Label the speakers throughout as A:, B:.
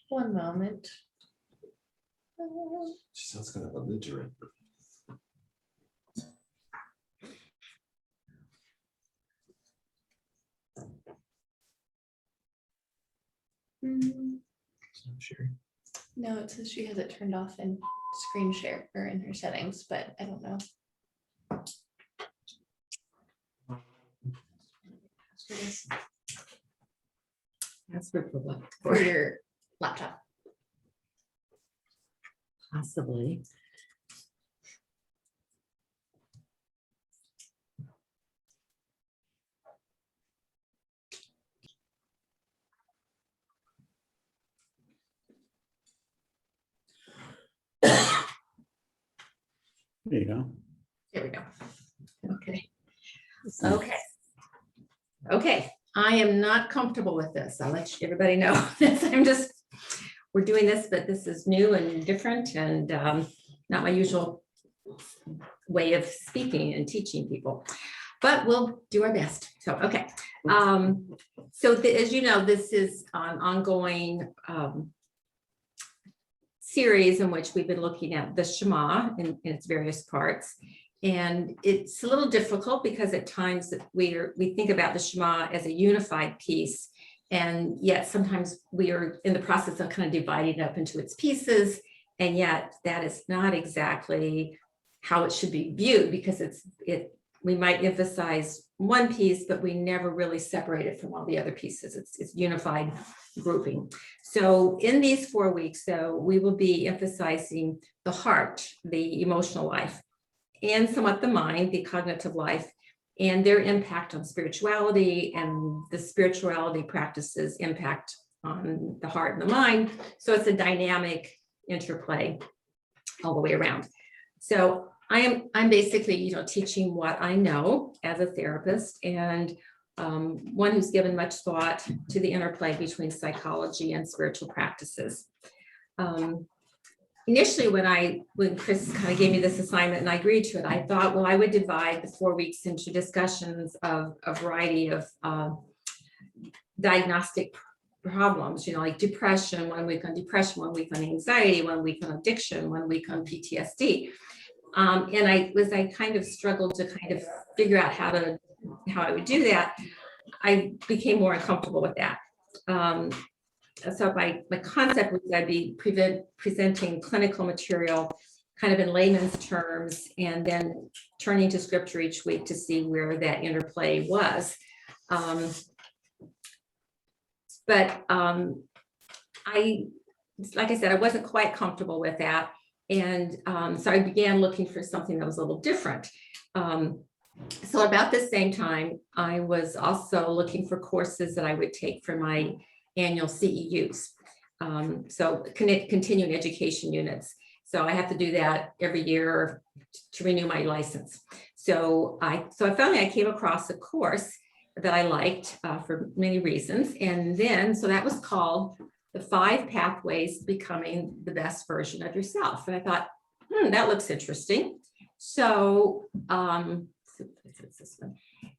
A: One moment.
B: She sounds kind of belligerent. Sherry.
A: No, it says she has it turned off in screen share or in her settings, but I don't know.
C: Password for what?
A: For your laptop.
C: Possibly.
D: There you go.
C: There we go. Okay. Okay. I am not comfortable with this. I'll let everybody know this. We're doing this, but this is new and different and not my usual way of speaking and teaching people, but we'll do our best. So, okay. As you know, this is an ongoing series in which we've been looking at the Shema in its various parts. And it's a little difficult because at times we think about the Shema as a unified piece, and yet sometimes we are in the process of kind of dividing it up into its pieces, and yet that is not exactly how it should be viewed, because we might emphasize one piece, but we never really separate it from all the other pieces. It's unified grouping. So in these 4 weeks, we will be emphasizing the heart, the emotional life, and somewhat the mind, the cognitive life, and their impact on spirituality, and the spirituality practices impact on the heart and the mind. So it's a dynamic interplay all the way around. So I'm basically, teaching what I know as a therapist, and one who's given much thought to the interplay between psychology and spiritual practices. Initially, when Chris kind of gave me this assignment and I agreed to it, I thought, well, I would divide the 4 weeks into discussions of a variety of diagnostic problems, like depression, 1 week on depression, 1 week on anxiety, 1 week on addiction, 1 week on PTSD. And I kind of struggled to kind of figure out how I would do that, I became more uncomfortable with that. So my concept was I'd be presenting clinical material kind of in layman's terms, and then turning to scripture each week to see where that interplay was. But like I said, I wasn't quite comfortable with that. And so I began looking for something that was a little different. So about the same time, I was also looking for courses that I would take for my annual CEUs. So continuing education units. So I have to do that every year to renew my license. So finally I came across a course that I liked for many reasons. And then, so that was called The 5 Pathways to Becoming the Best Version of Yourself. And I thought, that looks interesting. So,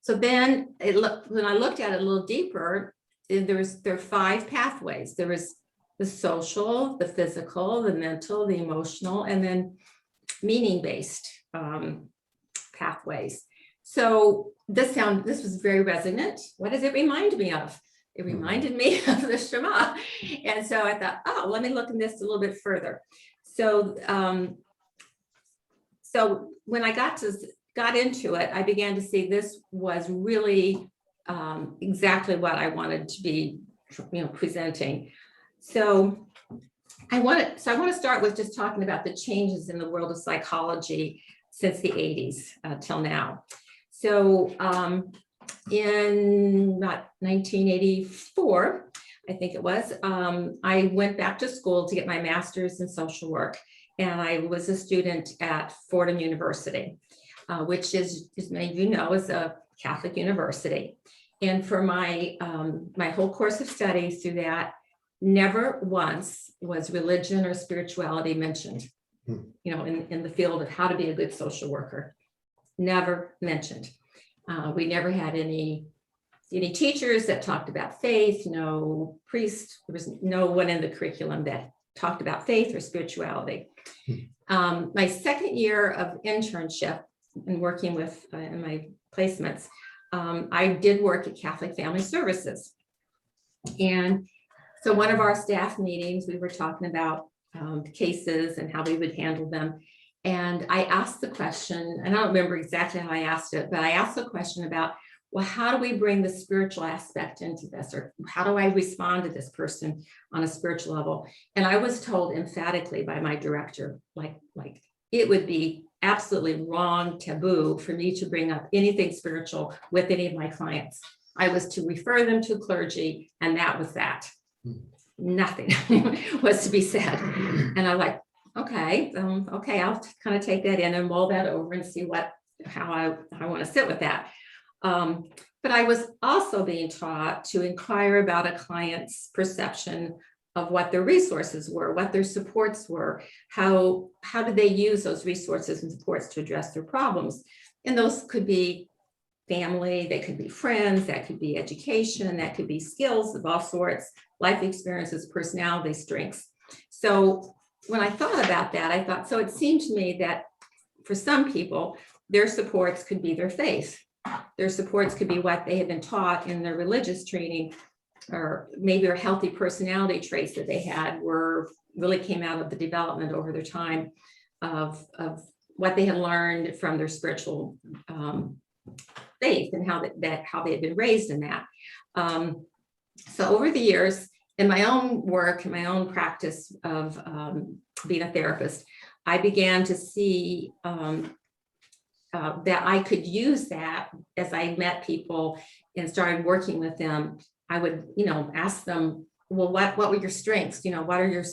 C: so then when I looked at it a little deeper, there are 5 pathways. There was the social, the physical, the mental, the emotional, and then meaning-based pathways. So this was very resonant. What does it remind me of? It reminded me of the Shema. And so I thought, oh, let me look in this a little bit further. So, so when I got into it, I began to see this was really exactly what I wanted to be, presenting. So I want to start with just talking about the changes in the world of psychology since the 80s till now. So in about 1984, I think it was, I went back to school to get my master's in social work, and I was a student at Fordham University, which is, as many of you know, is a Catholic university. And for my my whole course of study through that, never once was religion or spirituality mentioned, in the field of how to be a good social worker. Never mentioned. We never had any any teachers that talked about faith, no priest. There was no one in the curriculum that talked about faith or spirituality. My second year of internship and working with in my placements, I did work at Catholic Family Services. And so one of our staff meetings, we were talking about cases and how we would handle them. And I asked the question, and I don't remember exactly how I asked it, but I asked the question about, well, how do we bring the spiritual aspect into this? Or how do I respond to this person on a spiritual level? And I was told emphatically by my director, like it would be absolutely wrong, taboo for me to bring up anything spiritual with any of my clients. I was to refer them to clergy, and that was that. Nothing was to be said. And I'm like, okay, I'll kind of take that in and mull that over and see how I want to sit with that. But I was also being taught to inquire about a client's perception of what their resources were, what their supports were, how did they use those resources and supports to address their problems. And those could be family, they could be friends, that could be education, that could be skills of all sorts, life experiences, personality strengths. So when I thought about that, I thought, so it seemed to me that for some people, their supports could be their faith. Their supports could be what they had been taught in their religious training, or maybe their healthy personality traits that they had really came out of the development over their time of what they had learned from their spiritual faith and how they had been raised in that. So over the years, in my own work, in my own practice of being a therapist, I began to see that I could use that as I met people and started working with them. I would, ask them, well, what were your strengths? What are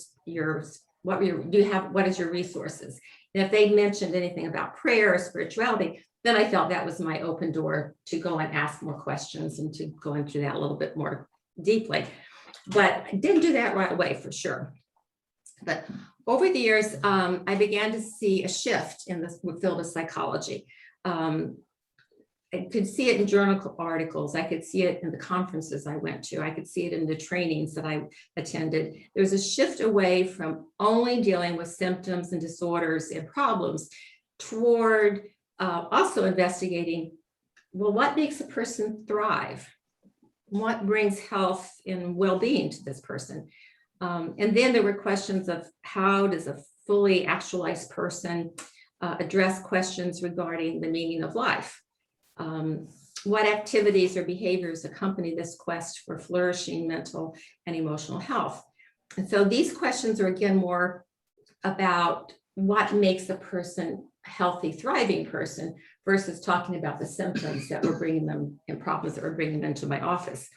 C: what is your resources? And if they mentioned anything about prayer or spirituality, then I felt that was my open door to go and ask more questions and to go into that a little bit more deeply. But I didn't do that right away for sure. But over the years, I began to see a shift in the field of psychology. I could see it in journal articles. I could see it in the conferences I went to. I could see it in the trainings that I attended. There's a shift away from only dealing with symptoms and disorders and problems toward also investigating, well, what makes a person thrive? What brings health and well-being to this person? And then there were questions of how does a fully actualized person address questions regarding the meaning of life? What activities or behaviors accompany this quest for flourishing mental and emotional health? And so these questions are again more about what makes a person a healthy, thriving person versus talking about the symptoms that were bringing them and problems that were bringing them to my office.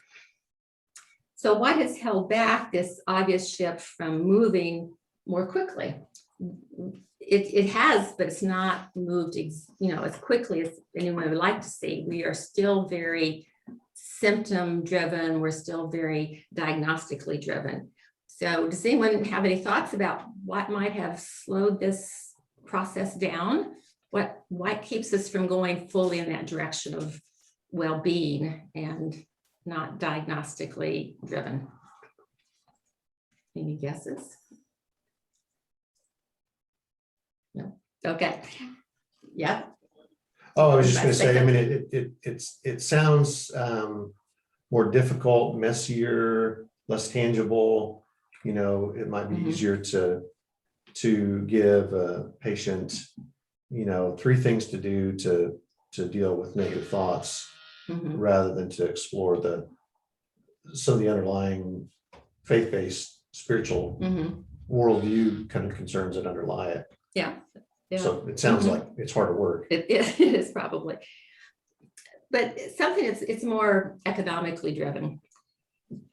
C: So what has held back this obvious shift from moving more quickly? It has, but it's not moved, as quickly as anyone would like to see. We are still very symptom driven. We're still very diagnostically driven. So does anyone have any thoughts about what might have slowed this process down? What keeps us from going fully in that direction of well-being and not diagnostically driven? Any guesses? No. Okay. Yeah.
B: Oh, I was just going to say, I mean, it sounds more difficult, messier, less tangible. It might be easier to give a patient, 3 things to do to deal with negative thoughts, rather than to explore some of the underlying faith-based spiritual worldview kind of concerns that underlie it.
C: Yeah.
B: So it sounds like it's harder work.
C: It is probably, but something it's more economically driven.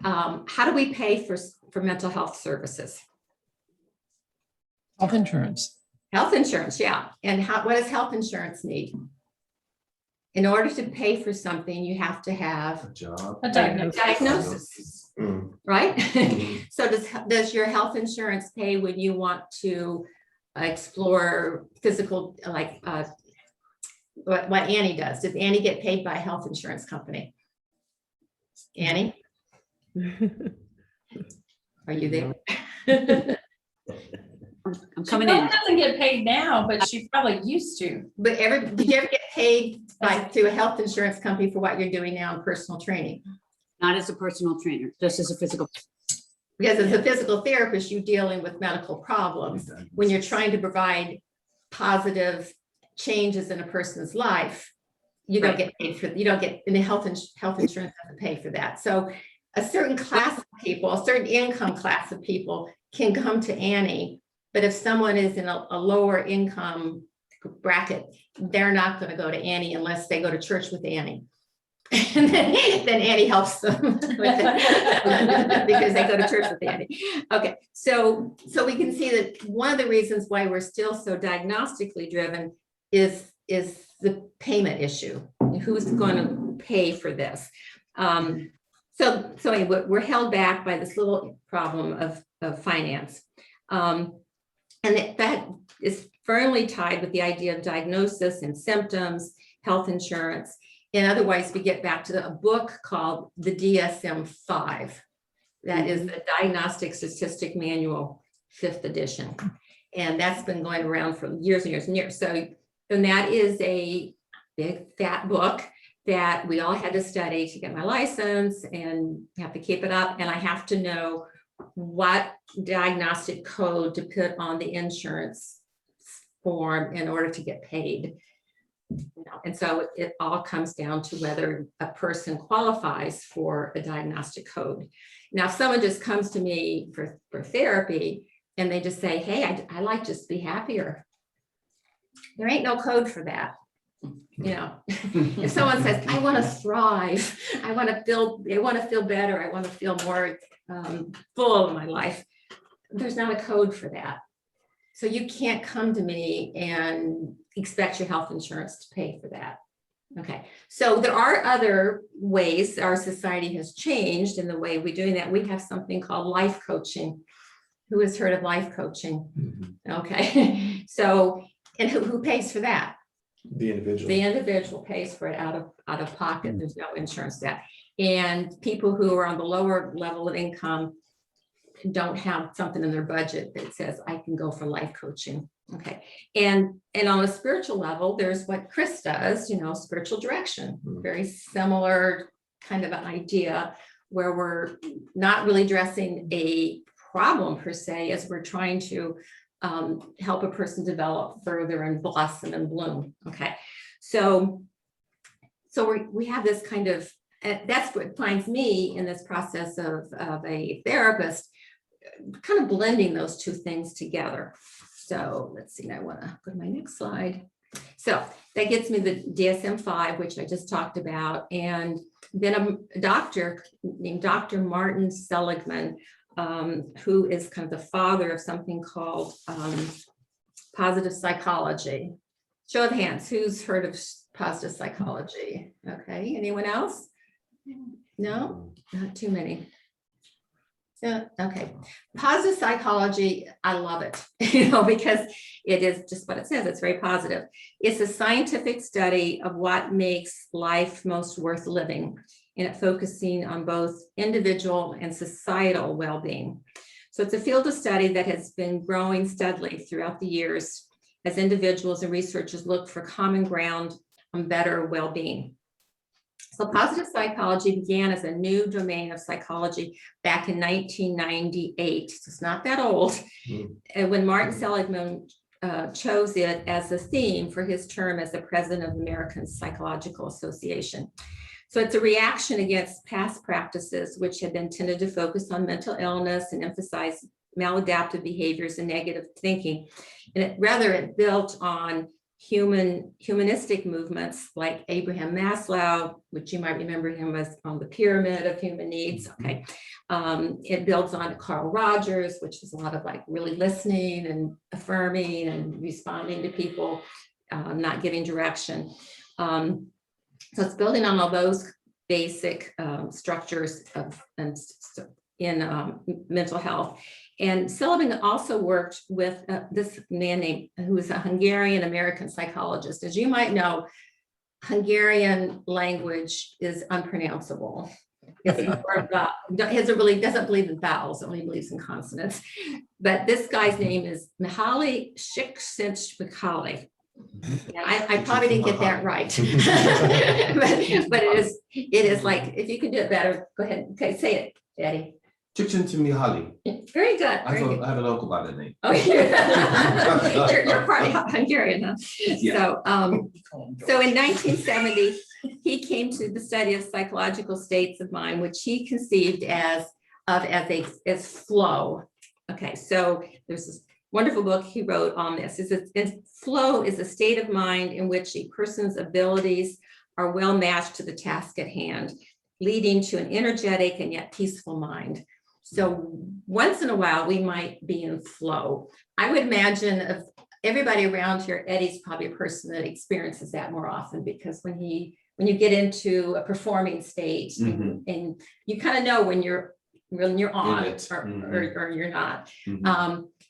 C: How do we pay for mental health services?
D: Health insurance.
C: Health insurance, yeah. And what does health insurance need? In order to pay for something, you have to have
B: A job.
D: A diagnosis.
C: diagnosis, right? So does your health insurance pay when you want to explore physical, like what Annie does? Does Annie get paid by a health insurance company? Annie? Are you there?
D: I'm
E: She
D: coming
E: probably
D: in.
E: doesn't get paid now, but she probably used to.
C: But did you ever get paid through a health insurance company for what you're doing now in personal training?
D: Not as a personal trainer, just as a physical.
C: Because as a physical therapist, you're dealing with medical problems. When you're trying to provide positive changes in a person's life, you don't get paid for, you don't get, and the health insurance doesn't pay for that. So a certain class of people, a certain income class of people can come to Annie, but if someone is in a lower income bracket, they're not going to go to Annie unless they go to church with Annie. And then Annie helps them with it because they go to church with Annie. Okay, so we can see that one of the reasons why we're still so diagnostically driven is the payment issue. Who's going to pay for this? So anyway, we're held back by this little problem of finance. And that is firmly tied with the idea of diagnosis and symptoms, health insurance. And otherwise, we get back to a book called the DSM-5. That is the Diagnostic Statistic Manual, 5th edition. And that's been going around for years and years and years. So, and that is a big fat book that we all had to study to get my license and have to keep it up. And I have to know what diagnostic code to put on the insurance form in order to get paid. And so it all comes down to whether a person qualifies for a diagnostic code. Now, if someone just comes to me for therapy and they just say, hey, I like just be happier, there ain't no code for that. You know, if someone says, I want to thrive, I want to feel better, I want to feel more full of my life, there's not a code for that. So you can't come to me and expect your health insurance to pay for that. Okay, so there are other ways our society has changed in the way we're doing that. We have something called life coaching. Who has heard of life coaching? Okay, so, and who pays for that?
B: The individual.
C: The individual pays for it out of pocket. There's no insurance debt. And people who are on the lower level of income don't have something in their budget that says I can go for life coaching. Okay, and on a spiritual level, there's what Chris does, you know, spiritual direction, very similar kind of an idea where we're not really addressing a problem per se, as we're trying to help a person develop further and blossom and bloom. Okay, so we have this kind of, that's what finds me in this process of a therapist, kind of blending those two things together. So let's see, I want to go to my next slide. So that gets me the DSM-5, which I just talked about. And then a doctor named Dr. Martin Seligman, who is kind of the father of something called positive psychology. Show of hands, who's heard of positive psychology? Okay, anyone else? No, not too many. Yeah, okay. Positive psychology, I love it, you know, because it is just what it says. It's very positive. It's a scientific study of what makes life most worth living, and it focusing on both individual and societal well-being. So it's a field of study that has been growing steadily throughout the years as individuals and researchers look for common ground on better well-being. So positive psychology began as a new domain of psychology back in 1998. So it's not that old. And when Martin Seligman chose it as a theme for his term as the president of the American Psychological Association. So it's a reaction against past practices, which had been tended to focus on mental illness and emphasize maladaptive behaviors and negative thinking. And it built on humanistic movements like Abraham Maslow, which you might remember him as on the pyramid of human needs. Okay, it builds on Carl Rogers, which is a lot of like really listening and affirming and responding to people, not giving direction. So it's building on all those basic structures in mental health. And Seligman also worked with this man who is a Hungarian American psychologist. As you might know, Hungarian language is unpronounceable It's more about, doesn't believe in vowels, only believes in consonants. But this guy's name is Mihaly Csikszentmihalyi. Yeah, I probably didn't get that right. but it is like, if you can do it better, go ahead. Okay, say it, Eddie.
F: Csikszentmihalyi.
C: Very good.
F: I have an uncle by that name.
C: Oh, yeah. you're partly Hungarian, huh?
F: Yeah.
C: So in 1970, he came to the study of psychological states of mind, which he conceived as flow. Okay, so there's this wonderful book he wrote on this. Flow is a state of mind in which a person's abilities are well matched to the task at hand, leading to an energetic and yet peaceful mind. So once in a while, we might be in flow. I would imagine of everybody around here, Eddie's probably a person that experiences that more often, because when you get into a performing state, and you kind of know when you're on or you're not.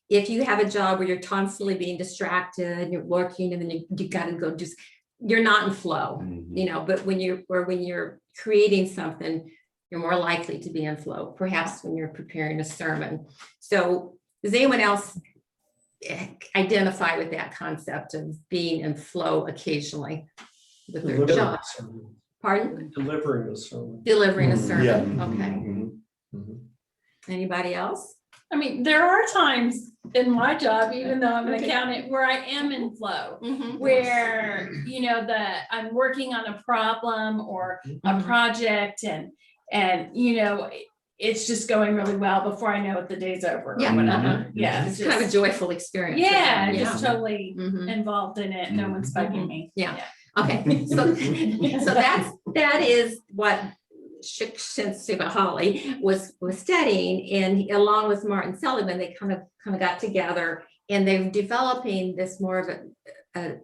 C: If you have a job where you're constantly being distracted and you're working, and then you got to go do, you're not in flow, but when you're creating something, you're more likely to be in flow, perhaps when you're preparing a sermon. So does anyone else identify with that concept of being in flow occasionally with their job? Pardon?
G: Delivering a sermon.
C: Delivering a sermon.
B: Yeah.
C: Okay. Anybody else?
E: I mean, there are times in my job, even though I'm an accountant, where I am in flow, where, that I'm working on a problem or a project, and it's just going really well before I know it, the day's over.
C: Yeah.
E: Or whatever. Yeah.
C: It's kind of a joyful experience.
E: Yeah,
C: Yeah.
E: just totally involved in it. No one's bugging me.
C: Yeah. Okay. So that is what Csikszentmihalyi was studying, and along with Martin Seligman, they kind of got together, and they're developing this more of and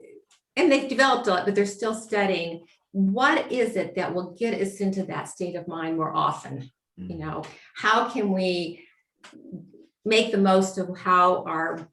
C: they've developed a lot, but they're still studying what is it that will get us into that state of mind more often. How can we make the most of how our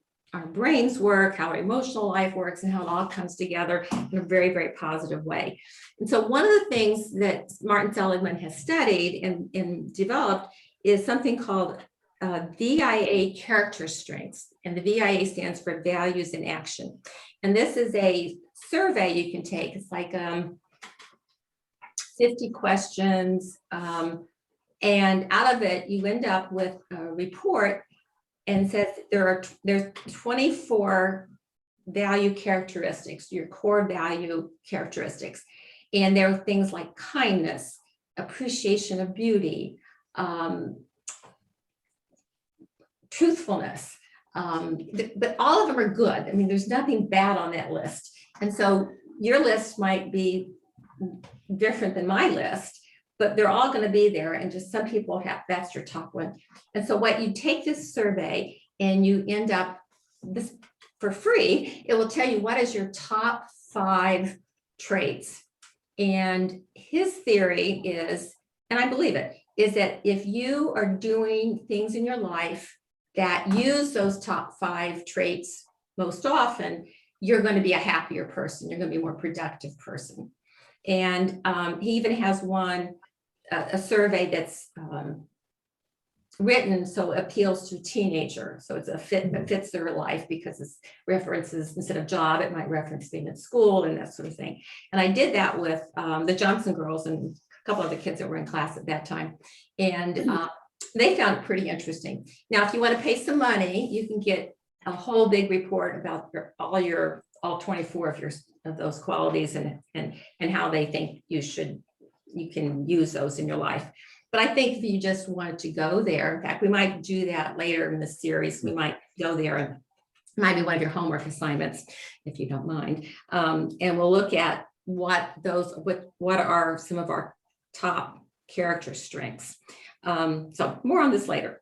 C: brains work, how our emotional life works, and how it all comes together in a very, very positive way. And so one of the things that Martin Seligman has studied and developed is something called VIA character strengths. And the VIA stands for values in action. And this is a survey you can take. It's like 50 questions. And out of it, you end up with a report, and says there's 24 value characteristics, your core value characteristics. And there are things like kindness, appreciation of beauty, truthfulness, but all of them are good. I mean, there's nothing bad on that list. And so your list might be different than my list, but they're all going to be there. And just some people that's your top one. And so what you take this survey and you end up this for free, it will tell you what is your top 5 traits. And his theory is, and I believe it, is that if you are doing things in your life that use those top 5 traits most often, you're going to be a happier person. You're going to be a more productive person. And he even has a survey that's written so it appeals to a teenager. So it fits their life, because it's references, instead of job, it might reference being at school and that sort of thing. And I did that with the Johnson girls and a couple of the kids that were in class at that time. And they found it pretty interesting. Now, if you want to pay some money, you can get a whole big report about all 24 of those qualities and how they think you can use those in your life. But I think if you just wanted to go there, in fact, we might do that later in the series. We might go there, and it might be one of your homework assignments, if you don't mind. And we'll look at what are some of our top character strengths. So more on this later.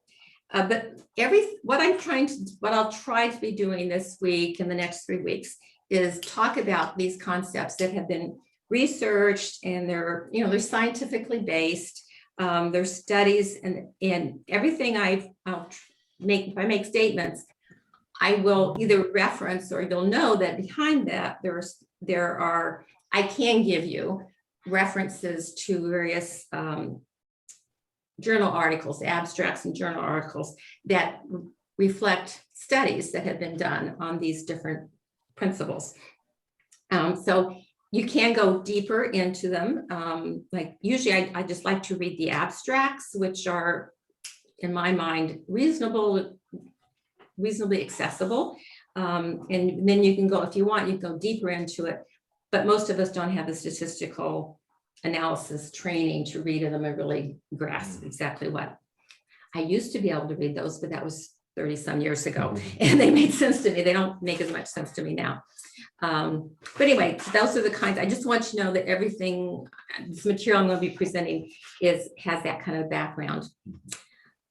C: But what I'll try to be doing this week and the next 3 weeks is talk about these concepts that have been researched, and they're scientifically based. There's studies, and everything if I make statements, I will either reference, or you'll know that behind that I can give you references to various journal articles, abstracts and journal articles that reflect studies that have been done on these different principles. So you can go deeper into them. Like usually I just like to read the abstracts, which are, in my mind, reasonably accessible. And then you can go, if you want, you can go deeper into it. But most of us don't have the statistical analysis training to read them and really grasp exactly what. I used to be able to read those, but that was 30 some years ago, and they made sense to me. They don't make as much sense to me now. But anyway, those are the kinds. I just want you to know that everything, this material I'm going to be presenting has that kind of background.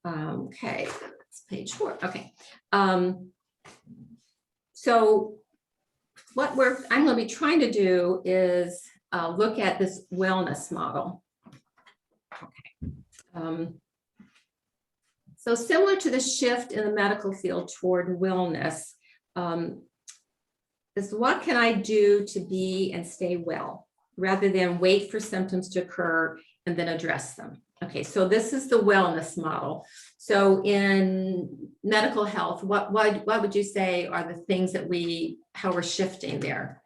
C: Okay, that's page 4. Okay. So what I'm going to be trying to do is look at this wellness model. Okay. So similar to the shift in the medical field toward wellness, is what can I do to be and stay well, rather than wait for symptoms to occur and then address them. Okay, so this is the wellness model. So in medical health, what would you say are the things that how we're shifting there?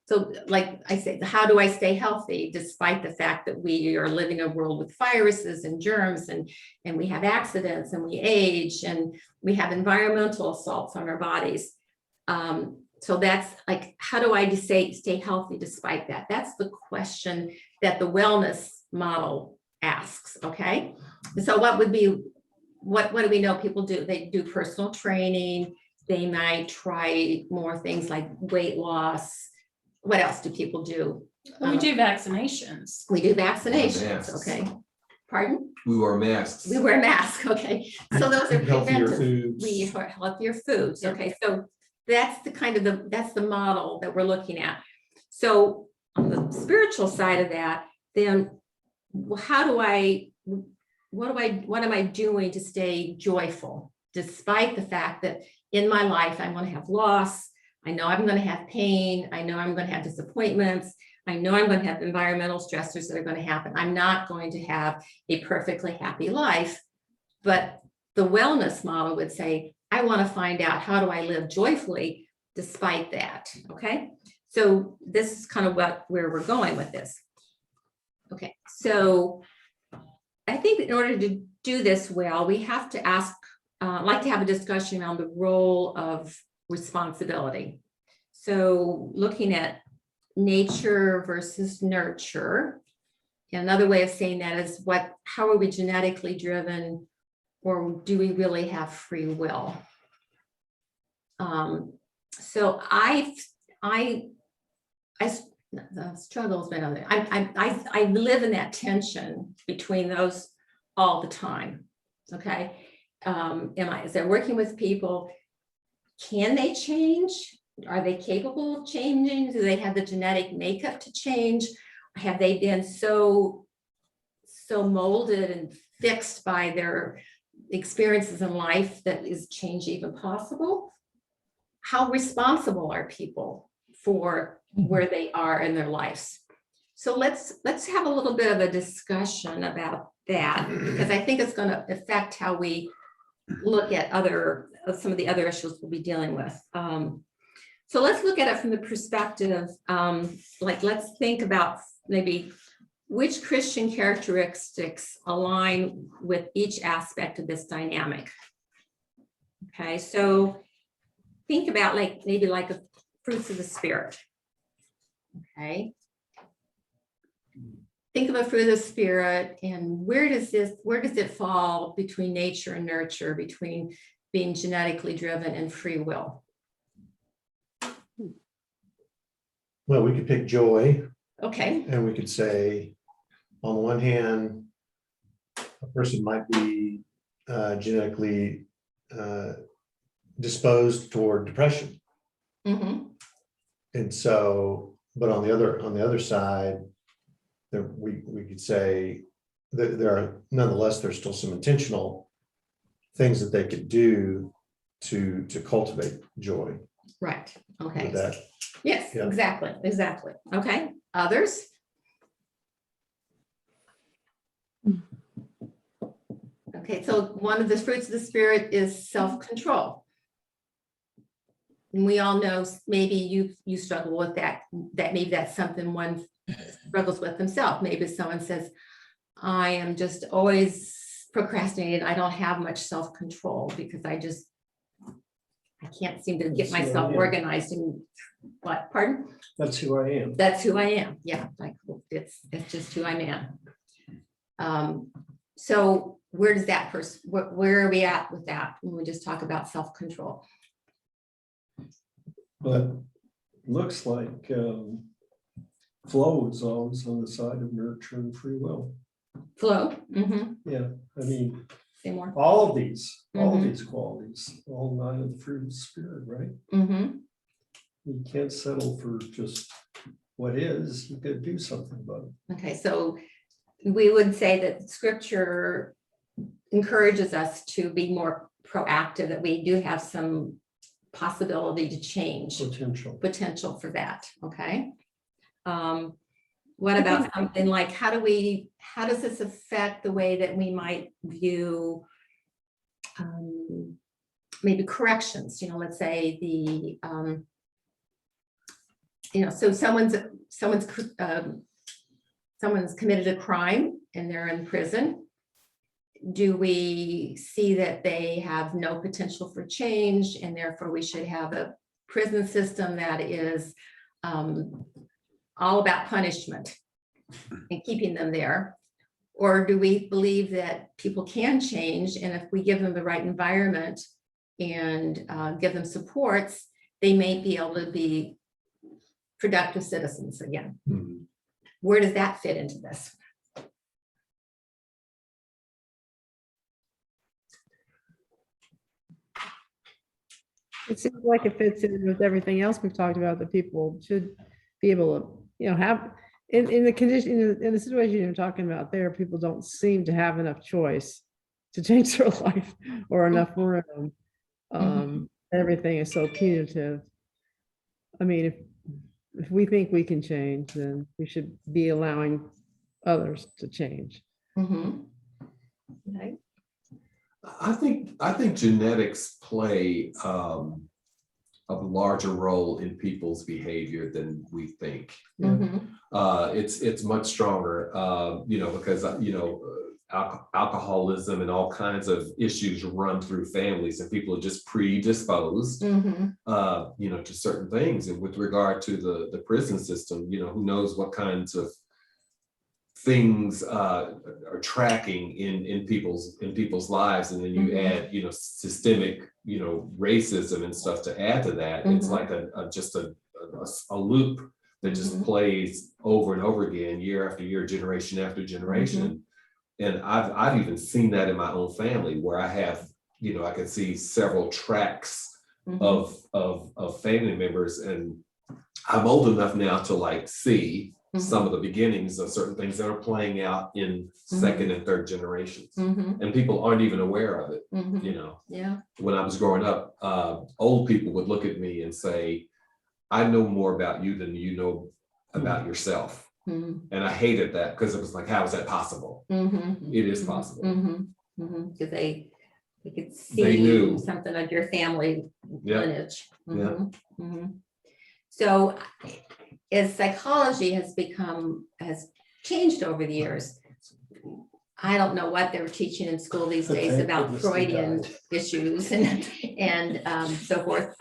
C: So like I say, how do I stay healthy despite the fact that we are living in a world with viruses and germs and we have accidents and we age and we have environmental assaults on our bodies. So that's like, how do I stay healthy despite that? That's the question that the wellness model asks, okay? So what do we know people do? They do personal training. They might try more things like weight loss. What else do people do?
E: Well, we do vaccinations.
C: We do vaccinations,
F: Masks.
C: okay. Pardon?
F: We wore masks.
C: We wear masks, okay. So those are
B: Healthier
C: preventive.
B: foods.
C: We eat healthier foods, okay. So that's the kind of that's the model that we're looking at. So on the spiritual side of that, then what am I doing to stay joyful, despite the fact that in my life I'm going to have loss, I know I'm going to have pain, I know I'm going to have disappointments, I know I'm going to have environmental stressors that are going to happen. I'm not going to have a perfectly happy life. But the wellness model would say, I want to find out, how do I live joyfully despite that? Okay, so this is kind of where we're going with this. Okay, so I think in order to do this well, we have to like to have a discussion around the role of responsibility. So looking at nature versus nurture. Another way of saying that is how are we genetically driven, or do we really have free will? So the struggle's been on there. I live in that tension between those all the time. Okay. As I'm working with people, can they change? Are they capable of changing? Do they have the genetic makeup to change? Have they been so molded and fixed by their experiences in life that is change even possible? How responsible are people for where they are in their lives? So let's have a little bit of a discussion about that, because I think it's going to affect how we look at some of the other issues we'll be dealing with. So let's look at it from the perspective, let's think about maybe which Christian characteristics align with each aspect of this dynamic. Okay, so think about maybe a fruits of the spirit. Okay. Think of a fruit of the spirit, and where does it fall between nature and nurture, between being genetically driven and free will?
B: Well, we could pick joy.
C: Okay.
B: And we could say, on one hand, a person might be genetically disposed toward depression.
C: Mm-hmm.
B: And so, but on the other side, we could say that there's still some intentional things that they could do to cultivate joy.
C: Right. Okay.
B: With that.
C: Yes,
B: Yeah.
C: exactly. Okay. Others? Okay, so one of the fruits of the spirit is self-control. And we all know, maybe you struggle with that maybe that's something one struggles with themselves. Maybe someone says, I am just always procrastinating. I don't have much self-control because I can't seem to get
G: That's who I
C: myself
G: am.
C: organized and what, pardon?
G: That's who I am.
C: That's who I am. Yeah, like it's just who I am. So where does that person, where are we at with that when we just talk about self-control?
G: But looks like flow is always on the side of nurture and free will.
C: Flow.
G: Yeah, I mean,
C: Say more.
G: all of these qualities, all 9 of the fruit of the spirit, right? You can't settle for just what is, you gotta do something about it.
C: Okay, so we would say that scripture encourages us to be more proactive, that we do have some possibility to change, potential for that, okay? What about something like, how does this affect the way that we might view maybe corrections, let's say so someone's committed a crime and they're in prison. Do we see that they have no potential for change and therefore we should have a prison system that is all about punishment and keeping them there? Or do we believe that people can change, and if we give them the right environment and give them supports, they may be able to be productive citizens again? Where does that fit into this?
H: It seems like it fits in with everything else we've talked about, that people should be able to, have, in the condition, in the situation you're talking about there, people don't seem to have enough choice to change their life or enough room. Everything is so punitive. I mean, if we think we can change, then we should be allowing others to change.
C: Okay.
F: I think genetics play a larger role in people's behavior than we think. It's much stronger, because alcoholism and all kinds of issues run through families, and people are just predisposed, to certain things. And with regard to the prison system, who knows what kinds of things are tracking in people's lives, and then you add systemic racism and stuff to add to that. It's like a loop that just plays over and over again, year after year, generation after generation. And I've even seen that in my own family, where I have I can see several tracks of family members, and I'm old enough now to see some of the beginnings of certain things that are playing out in second and third generations, and people aren't even aware of it.
C: Yeah.
F: When I was growing up, old people would look at me and say, I know more about you than you know about yourself. And I hated that, because it was like, how is that possible? It is possible.
C: Because they could
F: They
C: see
F: knew
C: something of your family lineage.
F: Yeah.
C: So as psychology has changed over the years, I don't know what they're teaching in school these days about Freudian issues and so forth.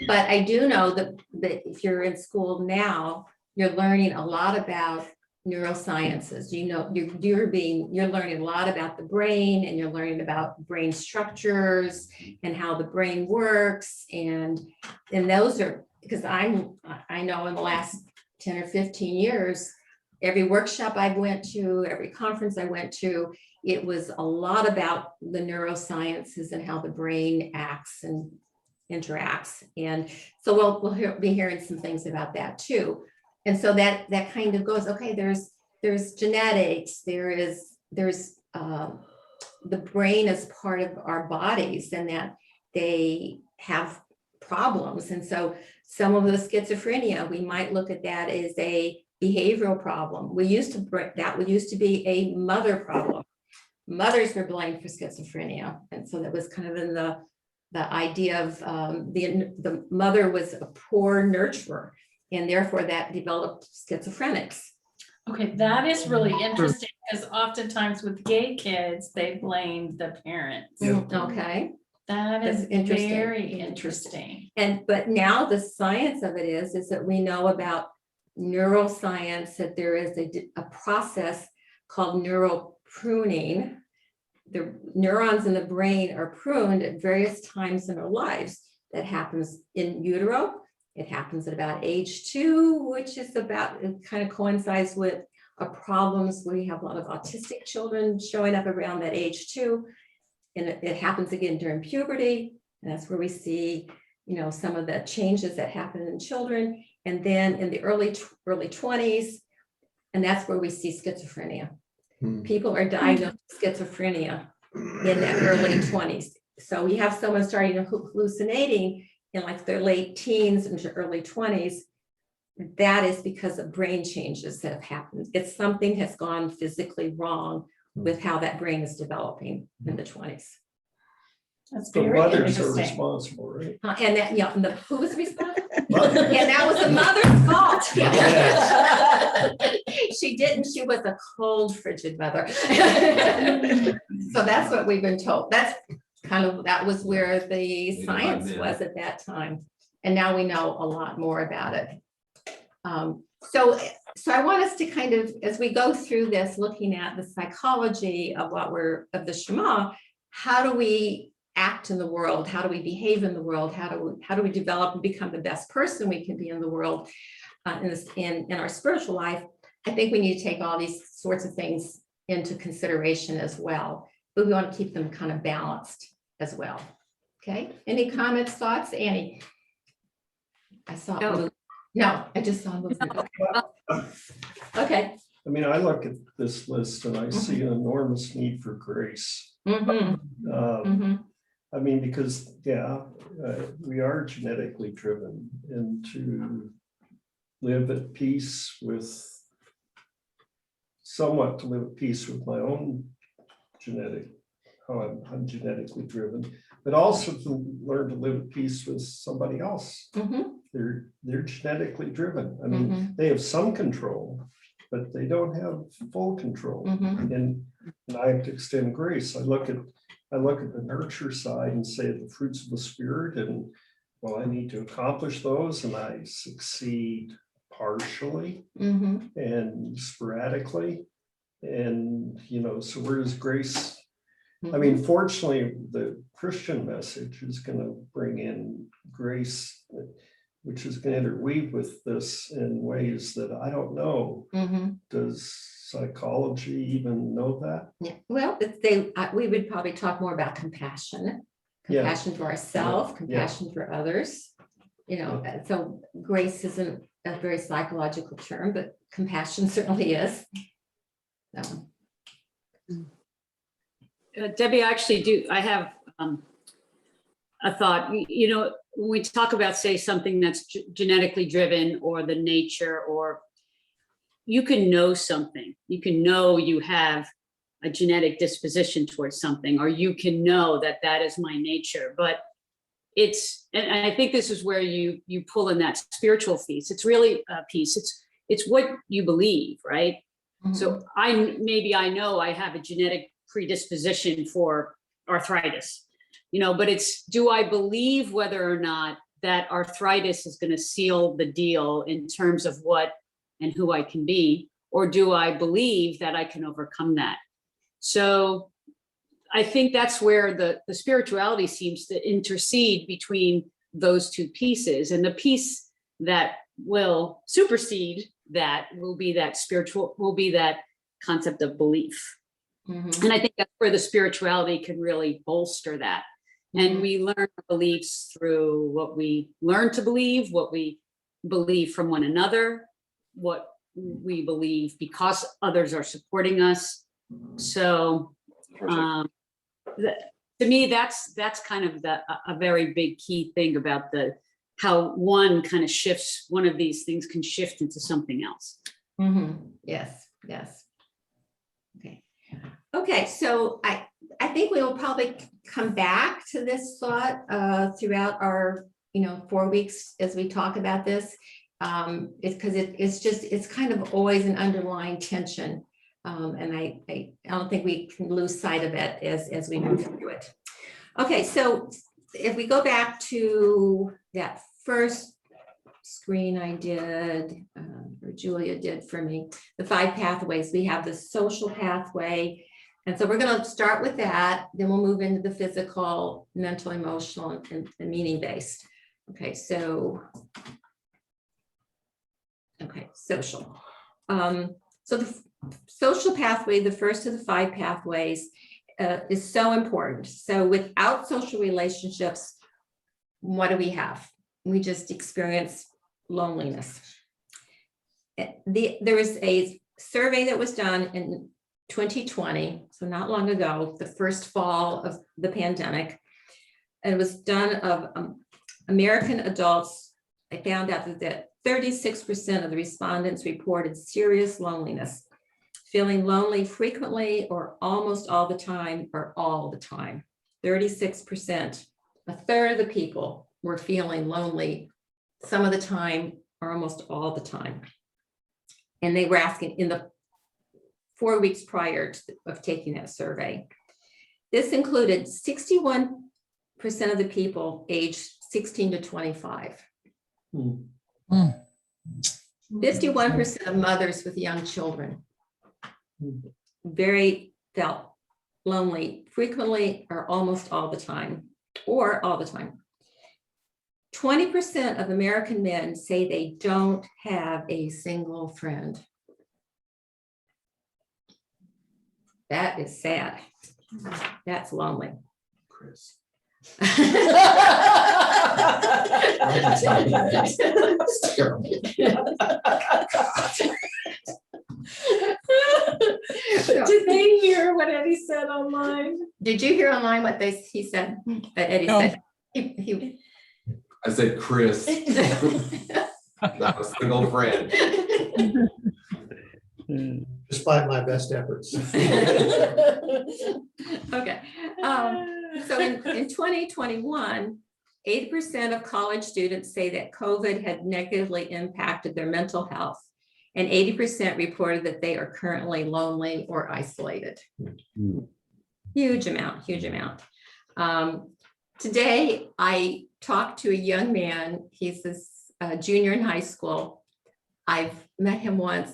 C: But I do know that if you're in school now, you're learning a lot about neurosciences. You're learning a lot about the brain, and you're learning about brain structures and how the brain works. And those are, because I know in the last 10 or 15 years, every workshop I went to, every conference I went to, it was a lot about the neurosciences and how the brain acts and interacts. And so we'll be hearing some things about that too. And so that kind of goes, okay, there's genetics, there's the brain is part of our bodies, and that they have problems. And so some of the schizophrenia, we might look at that as a behavioral problem. That used to be a mother problem. mothers were blamed for schizophrenia. And so that was kind of in the idea of the mother was a poor nurturer, and therefore that developed schizophrenics.
E: Okay, that is really interesting, because oftentimes with gay kids, they blame the parents.
C: Okay.
E: That
C: That's
E: is
C: interesting.
E: very interesting.
C: But now the science of it is that we know about neuroscience, that there is a process called neural pruning. The neurons in the brain are pruned at various times in our lives. That happens in utero. It happens at about age 2, which is about, it kind of coincides with problems. We have a lot of autistic children showing up around that age 2. And it happens again during puberty. And that's where we see, some of the changes that happen in children. And then in the early 20s, and that's where we see schizophrenia. People are diagnosed with schizophrenia in the early 20s. So we have someone starting to hallucinating in like their late teens into early 20s. That is because of brain changes that have happened. It's something has gone physically wrong with how that brain is developing in the 20s.
E: That's
G: The
E: very
G: mothers are
E: interesting.
G: responsible, right?
C: And that, and who was responsible?
G: Mother.
C: And that was the mother's fault.
B: Yes.
C: She didn't, she was a cold, frigid mother. So that's what we've been told. That's that was where the science was at that time. And now we know a lot more about it. So I want us to kind of, as we go through this, looking at the psychology of of the Shema, how do we act in the world? How do we behave in the world? How do we develop and become the best person we can be in the world, in our spiritual life? I think we need to take all these sorts of things into consideration as well, but we want to keep them kind of balanced as well. Okay, any comments, thoughts? Annie? I saw. No, I just saw. Okay.
G: I mean, I look at this list and I see an enormous need for grace. I mean, because, we are genetically driven, and to live at peace with, somewhat to live at peace with my own how I'm genetically driven, but also to learn to live at peace with somebody else. They're genetically driven. I mean, they have some control, but they don't have full control. And I have to extend grace. I look at the nurture side and say the fruits of the spirit, and well, I need to accomplish those, and I succeed partially and sporadically. And so where does grace? I mean, fortunately, the Christian message is going to bring in grace, which is going to interweave with this in ways that I don't know. Does psychology even know that?
C: Yeah. Well, we would probably talk more about compassion for ourselves, compassion for others. So grace isn't a very psychological term, but compassion certainly is. So.
D: Debbie, I have a thought. When we talk about, say, something that's genetically driven, or the nature, or you can know something. You can know you have a genetic disposition towards something, or you can know that is my nature. But and I think this is where you pull in that spiritual piece. It's really a piece. It's what you believe, right? So I know I have a genetic predisposition for arthritis, but it's, do I believe whether or not that arthritis is going to seal the deal in terms of what and who I can be, or do I believe that I can overcome that? So I think that's where the spirituality seems to intercede between those two pieces, and the piece that will supersede that will be that concept of belief. And I think that's where the spirituality can really bolster that. And we learn our beliefs through what we learn to believe, what we believe from one another, what we believe because others are supporting us. So to me, that's kind of a very big key thing about how one kind of shifts, one of these things can shift into something else.
C: Yes. Okay. Okay, so I think we will probably come back to this thought throughout our, 4 weeks as we talk about this. It's because it's kind of always an underlying tension. And I don't think we can lose sight of it as we move through it. Okay, so if we go back to that first screen I did, or Julia did for me, the 5 pathways, we have the social pathway. And so we're going to start with that, then we'll move into the physical, mental, emotional, and meaning-based. Okay, so, social. So the social pathway, the first of the 5 pathways, is so important. So without social relationships, what do we have? We just experience loneliness. There was a survey that was done in 2020, so not long ago, the first fall of the pandemic. And it was done of American adults. I found out that 36% of the respondents reported serious loneliness, feeling lonely frequently or almost all the time or all the time. 36%, a third of the people were feeling lonely some of the time or almost all the time. And they were asking in the 4 weeks prior of taking that survey. This included 61% of the people aged 16 to 25. 51% of mothers with young children felt lonely frequently or almost all the time, or all the time. 20% of American men say they don't have a single friend. That is sad. That's lonely.
F: Chris.
E: Did they hear what Eddie said online?
C: Did you hear online what he said? Eddie said.
F: I said, Chris, not a single friend.
B: Despite my best efforts.
C: Okay. So in 2021, 80% of college students say that COVID had negatively impacted their mental health, and 80% reported that they are currently lonely or isolated. Huge amount, huge amount. Today, I talked to a young man. He's a junior in high school. I've met him once.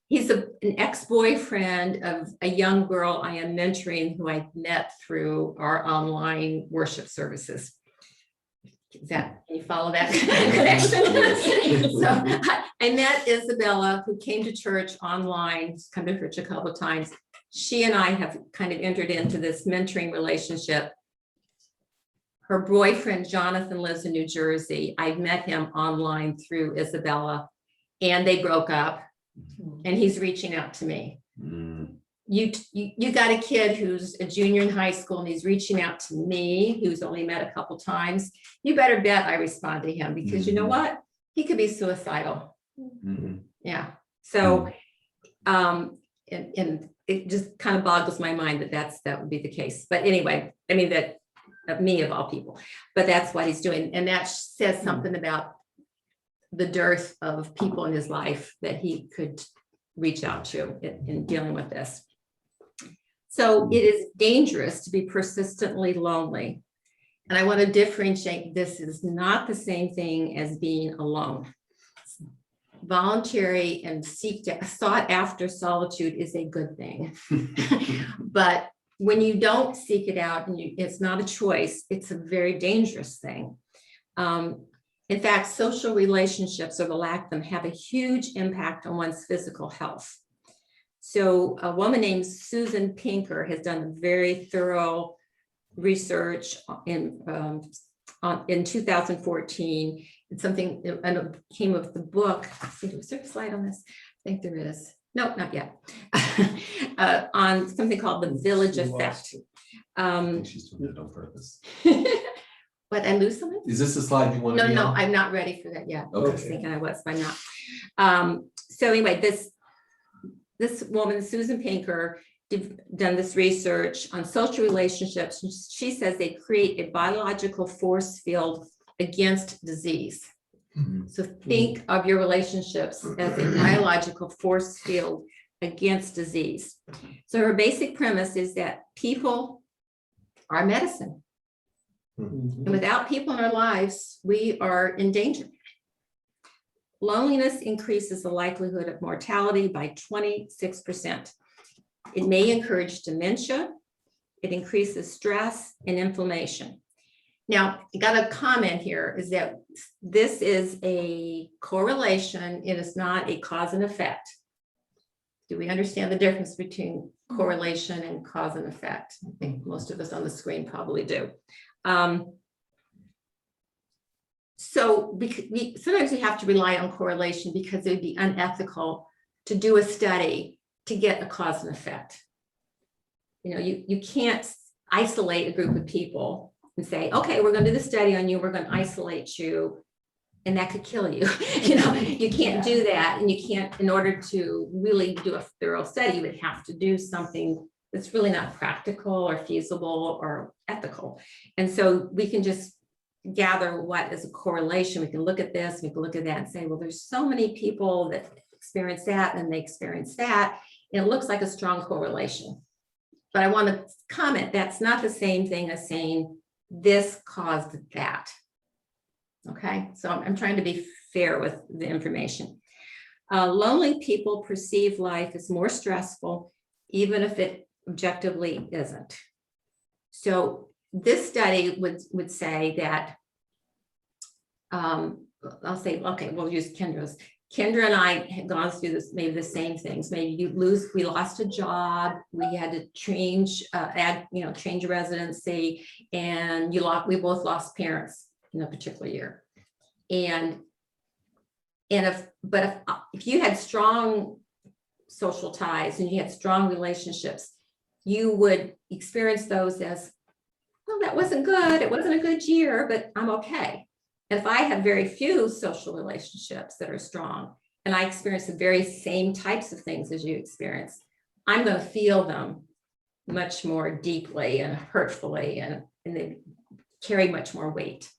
C: He's an ex-boyfriend of a young girl I am mentoring who I met through our online worship services. Can you follow that connection? So I met Isabella, who came to church online, come to church a couple of times. She and I have kind of entered into this mentoring relationship. Her boyfriend, Jonathan, lives in New Jersey. I met him online through Isabella, and they broke up. And he's reaching out to me. You got a kid who's a junior in high school and he's reaching out to me, who's only met a couple times. You better bet I respond to him, because you know what? He could be suicidal. Yeah. So, and it just kind of boggles my mind that would be the case. But anyway, I mean, that me of all people, but that's what he's doing. And that says something about the dearth of people in his life that he could reach out to in dealing with this. So it is dangerous to be persistently lonely. And I want to differentiate, this is not the same thing as being alone. Voluntary and sought after solitude is a good thing. But when you don't seek it out and it's not a choice, it's a very dangerous thing. In fact, social relationships, or the lack of them, have a huge impact on one's physical health. So a woman named Susan Pinker has done very thorough research in 2014. It's something, and it came with the book. Was there a slide on this? I think there is. No, not yet. On something called the Village Effect.
F: I think she's doing it on purpose.
C: But I lose something?
F: Is this the slide you want to be
C: No,
F: on?
C: I'm not ready for that yet. I
F: Okay.
C: was thinking I was, but I'm not. So anyway, this woman, Susan Pinker, done this research on social relationships. She says they create a biological force field against disease. So think of your relationships as a biological force field against disease. So her basic premise is that people are medicine. And without people in our lives, we are in danger. Loneliness increases the likelihood of mortality by 26%. It may encourage dementia. It increases stress and inflammation. Now, I got a comment here is that this is a correlation. It is not a cause and effect. Do we understand the difference between correlation and cause and effect? I think most of us on the screen probably do. So sometimes we have to rely on correlation because it would be unethical to do a study to get a cause and effect. You know, you can't isolate a group of people and say, okay, we're going to do the study on you, we're going to isolate you, and that could kill you. You know, you can't do that, and you can't, in order to really do a thorough study, you would have to do something that's really not practical or feasible or ethical. And so we can just gather what is a correlation. We can look at this, we can look at that and say, well, there's so many people that experience that and they experience that. And it looks like a strong correlation. But I want to comment, that's not the same thing as saying this caused that. Okay, so I'm trying to be fair with the information. Lonely people perceive life as more stressful, even if it objectively isn't. So this study would say that, I'll say, okay, we'll use Kendra's. Kendra and I had gone through this, maybe the same things. Maybe we lost a job, we had to change, change residency, and we both lost parents in a particular year. And if you had strong social ties and you had strong relationships, you would experience those as, well, that wasn't good. It wasn't a good year, but I'm okay. If I have very few social relationships that are strong, and I experience the very same types of things as you experience, I'm going to feel them much more deeply and hurtfully, and they carry much more weight.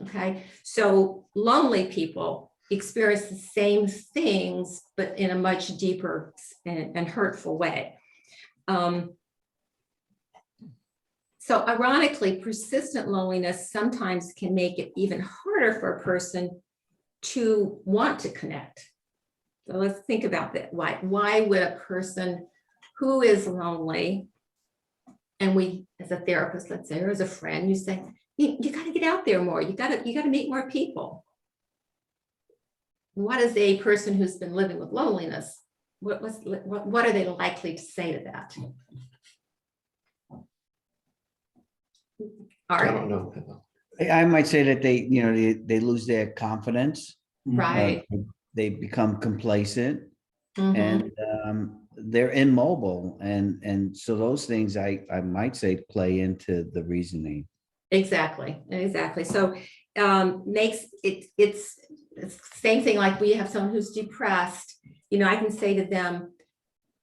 C: Okay, so lonely people experience the same things, but in a much deeper and hurtful way. So ironically, persistent loneliness sometimes can make it even harder for a person to want to connect. So let's think about that. Why would a person who is lonely, and we, as a therapist, let's say, or as a friend, you say, you got to get out there more. You got to meet more people. What is a person who's been living with loneliness? What are they likely to say to that? All
B: I
C: right.
B: don't know.
I: I might say that they lose their confidence.
C: Right.
I: They become complacent,
C: Mhm.
I: and they're immobile. And so those things I might say play into the reasoning.
C: Exactly. So makes it's the same thing like we have someone who's depressed. You know, I can say to them,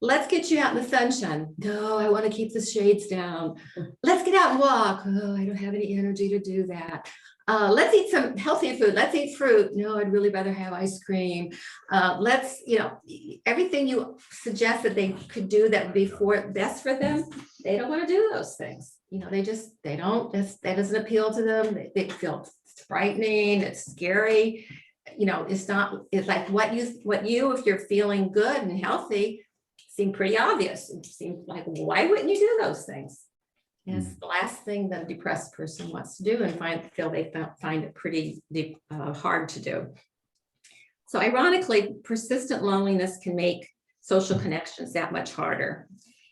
C: let's get you out in the sunshine. No, I want to keep the shades down. Let's get out and walk. Oh, I don't have any energy to do that. Let's eat some healthy food. Let's eat fruit. No, I'd really rather have ice cream. Let's, everything you suggest that they could do that would be best for them, they don't want to do those things. That doesn't appeal to them. They feel it's frightening, it's scary. It's like what you, if you're feeling good and healthy, seem pretty obvious. It seems like, why wouldn't you do those things? And it's the last thing that a depressed person wants to do, and find it pretty hard to do. So ironically, persistent loneliness can make social connections that much harder.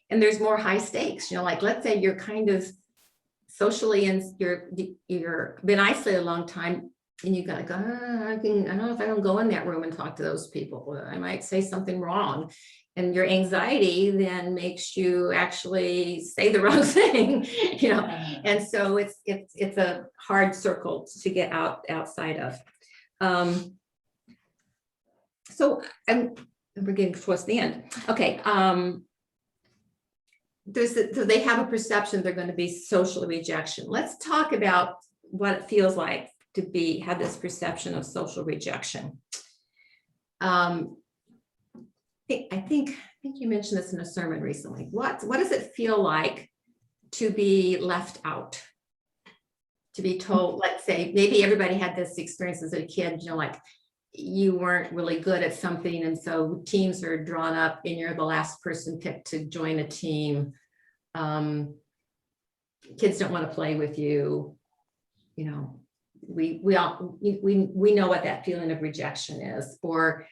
C: And there's more high stakes, like let's say you're kind of socially and you're been isolated a long time, and you gotta go, I don't know if I don't go in that room and talk to those people. I might say something wrong. And your anxiety then makes you actually say the wrong thing, and so it's a hard circle to get outside of. So we're getting towards the end. Okay. so they have a perception they're going to be social rejection. Let's talk about what it feels like to have this perception of social rejection. I think you mentioned this in a sermon recently. What does it feel like to be left out? To be told, let's say, maybe everybody had this experience as a kid, like you weren't really good at something, and so teams are drawn up and you're the last person picked to join a team. Kids don't want to play with you. We know what that feeling of rejection is. Or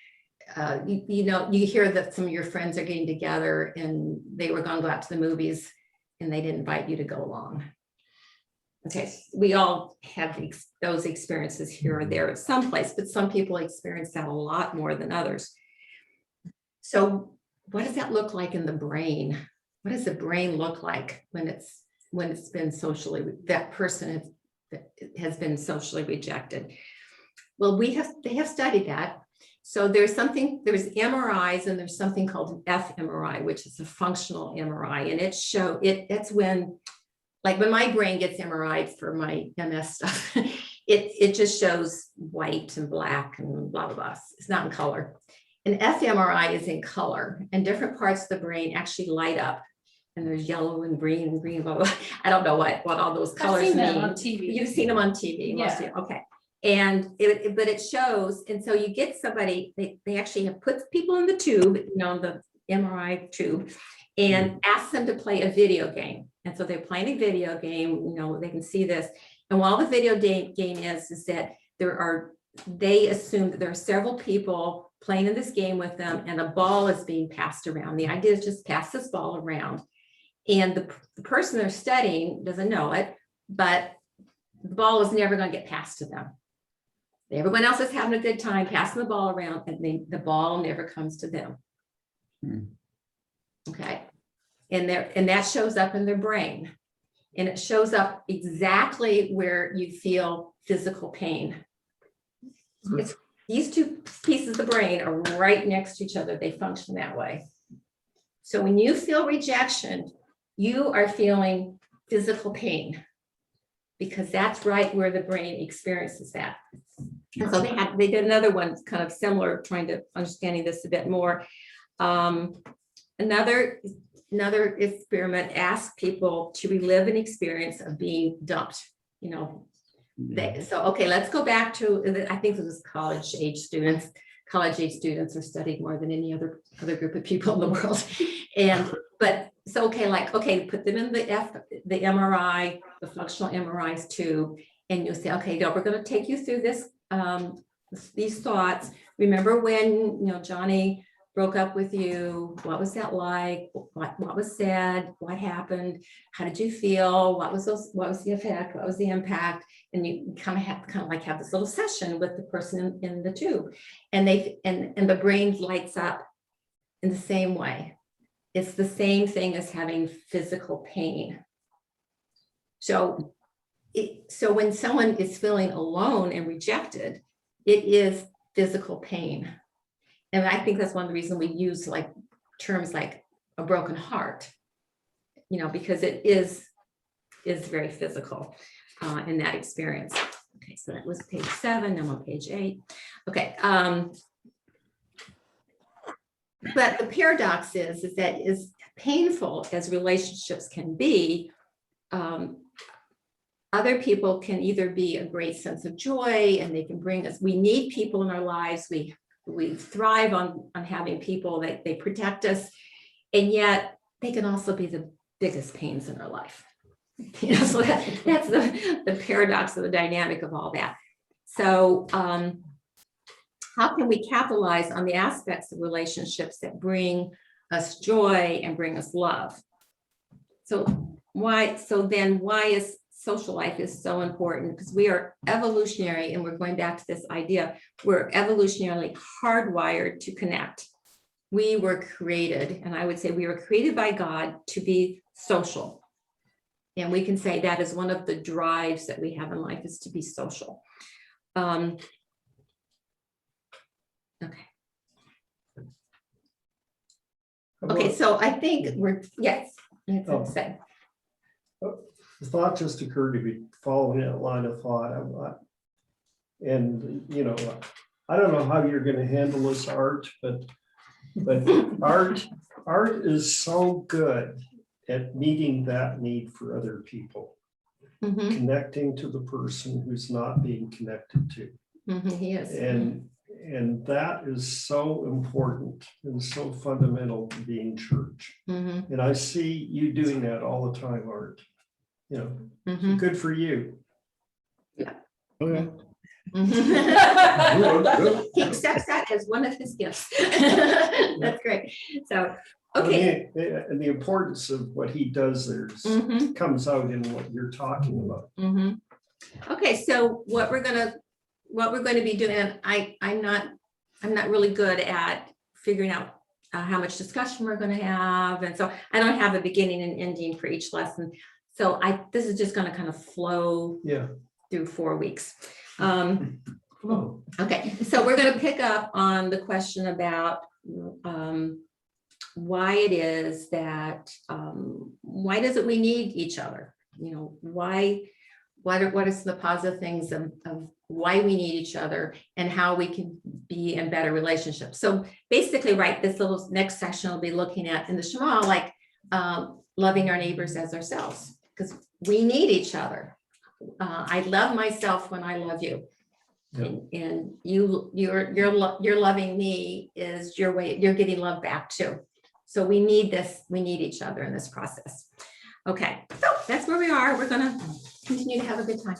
C: you hear that some of your friends are getting together and they were going to go out to the movies and they didn't invite you to go along. Okay, we all have those experiences here or there at some place, but some people experience that a lot more than others. So what does that look like in the brain? What does the brain look like when it's been socially, that person has been socially rejected? Well, they have studied that. So there's MRIs, and there's something called an fMRI, which is a functional MRI, and that's when, like when my brain gets MRI'd for my MS stuff, it just shows white and black and blah, blah, blah. It's not in color. An fMRI is in color, and different parts of the brain actually light up. And there's yellow and green, blah, blah. I don't know what all those colors
E: I've seen
C: mean.
E: that on TV.
C: You've seen them on TV. Most of you. Okay. And but it shows, and so you get somebody, they actually have put people in the tube, the MRI tube, and ask them to play a video game. And so they're playing a video game, they can see this. And while the video game is that they assume that there are several people playing in this game with them, and a ball is being passed around. The idea is just pass this ball around. And the person they're studying doesn't know it, but the ball is never going to get passed to them. Everyone else is having a good time passing the ball around, and the ball never comes to them. Okay. And that shows up in their brain. And it shows up exactly where you feel physical pain. These two pieces of the brain are right next to each other. They function that way. So when you feel rejection, you are feeling physical pain, because that's right where the brain experiences that. And so they did another one kind of similar, trying to understanding this a bit more. Another experiment asked people to relive an experience of being dumped. So okay, let's go back to, I think this was college age students. College age students are studied more than any other group of people in the world. Put them in the MRI, the functional MRIs tube, and you'll say, okay, we're going to take you through this, these thoughts. Remember when Johnny broke up with you? What was that like? What was said? What happened? How did you feel? What was the effect? What was the impact? And you kind of have this little session with the person in the tube, and the brain lights up in the same way. It's the same thing as having physical pain. So when someone is feeling alone and rejected, it is physical pain. And I think that's one of the reasons we use terms like a broken heart, because it is very physical in that experience. Okay, so that was page 7. I'm on page 8. Okay. But the paradox is that as painful as relationships can be, other people can either be a great sense of joy, and they can bring us. We need people in our lives. We thrive on having people that they protect us, and yet they can also be the biggest pains in our life. So that's the paradox of the dynamic of all that. So how can we capitalize on the aspects of relationships that bring us joy and bring us love? So why is social life is so important? Because we are evolutionary, and we're going back to this idea, we're evolutionarily hardwired to connect. We were created, and I would say we were created by God to be social. And we can say that is one of the drives that we have in life, is to be social. Okay, so I think yes. It's
G: Oh.
C: say.
G: The thought just occurred to me, following that line of thought. And, you know, I don't know how you're gonna handle this, Art, but art is so good at meeting that need for other people,
C: Mhm,
G: connecting to the person who's not being connected to.
C: mhm, he is.
G: And that is so important and so fundamental to being church.
C: Mhm,
G: And I see you doing that all the time, Art. You know,
C: mhm,
G: good for you.
H: Okay.
C: mhm. He accepts that as one of his gifts. That's great. So, okay.
G: And the importance of what he does there
C: Mhm,
G: comes out in what you're talking about.
C: mhm. Okay, so what we're gonna be doing, and I'm not really good at figuring out how much discussion we're gonna have, and so I don't have a beginning and ending for each lesson. So this is just gonna kind of flow
G: Yeah.
C: through 4 weeks.
F: Oh,
C: Okay, so we're gonna pick up on the question about why it is that, why does it we need each other? You know, what is the positive things of why we need each other and how we can be in better relationships. So basically, right, this little next section will be looking at in the Shema, like loving our neighbors as ourselves, because we need each other. I love myself when I love you.
G: Yeah.
C: And you're loving me is your way, you're getting love back too. So we need this, we need each other in this process. Okay, so that's where we are. We're gonna continue to have a good time.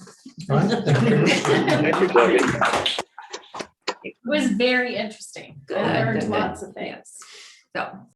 B: All right, thank you.
E: It was very interesting.
C: Good.
E: I learned lots of things.
C: So